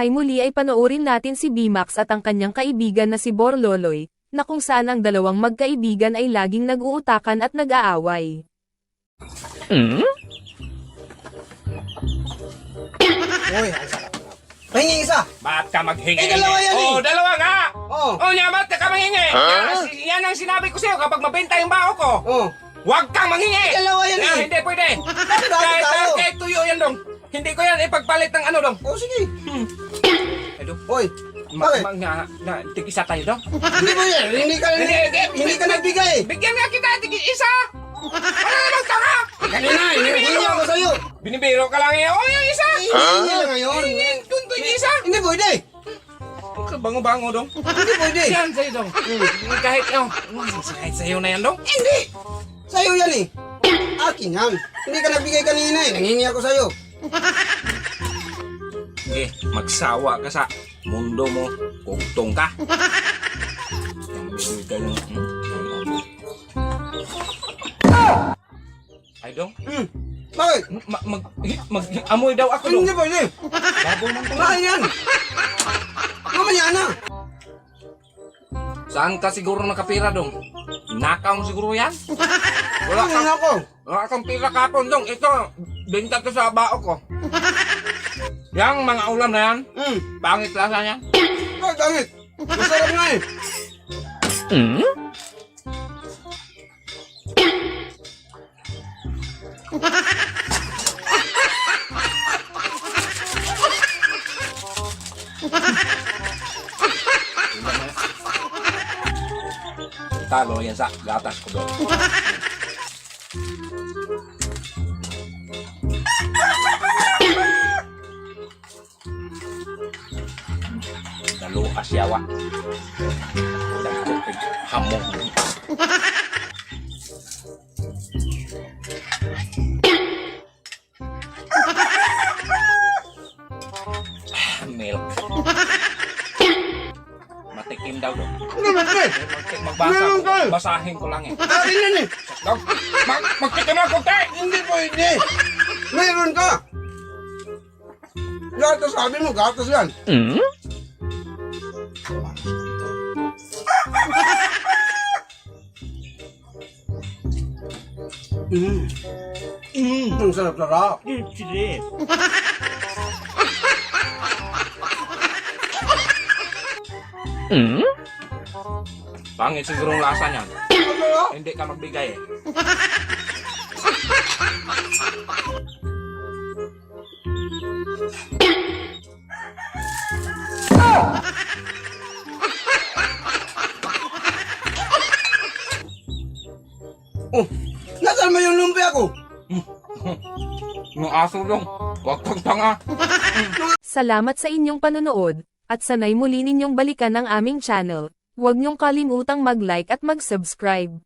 Hay muli ay panoorin natin si Bimax at ang kanyang kaibigan na si Borloloy, na kung saan ang dalawang magkaibigan ay laging nag-uutakan at nag-aaway. Uy, ang sarap. Pahingi isa! Ba't ka maghingi? Dalawa yan eh! Oo, dalawa nga! Oo. Oh, niya, ba't ka manghingi? Yan ang sinabi ko sa'yo kapag mabenta yung bao ko. Oo. Huwag kang manghingi! Dalawa yan eh! Hindi pwede! Bakit tayo? Kahit tuyo yan dong. Hindi ko yan ipagpalit ng ano dong. Oo, sige. Edo, Uy, bakit? tigisa tayo dong. Hindi mo yan! Hindi ka nagbigay! Bigyan nga kita, isa! Ano naman tanga? Kanina, hinihingi ako sa'yo! Binibiro ka lang eh. Oh, yung isa! Hinihingi lang ngayon! Tunto yung isa! Hindi pwede! Bango-bango dong. Hindi pwede! Yan sa'yo dong. Kahit sa'yo na yan dong. Hindi! Sa'yo yan eh! Akin yan! Hindi ka nagbigay kanina eh! Nanghingi ako sa'yo! Sige, magsawa ka sa mundo mo. Kugtong ka. Ay dong. Bakit? Amoy daw ako dong. Hindi pwede! Babo man to. Bakit yan? Mamaya na! Saan ka siguro nakapira dong? Nakaw mo siguro yan? Wala Hingin kang, ako! wala kang pira kapon dong. Ito, benta to sa bao ko. Yang mga ulam na yan, pangit lasa niya. Bakit langit? Masarap nga eh! Talo yan sa gatas ko doon. Dalo asyawa. Dagkopig hamog. Milk. Matikim daw doon. Hindi pwede! Magbasa Meron ko. ka. Basahin ko lang eh. Akin yan eh! Magtikim ako, te! Hindi pwede! Meron ka! Gatas sabi mo, gatas yan! Ang sarap-sarap! Pangit siguro ang lasa niyan. Ano? Hindi ka magbigay eh. Oh, nasaan mo yung lumpia ko? Yung aso dong. Huwag kang tanga. Salamat sa inyong panonood, at sanay muli ninyong balikan ang aming channel. Huwag niyong kalimutang mag-like at mag-subscribe.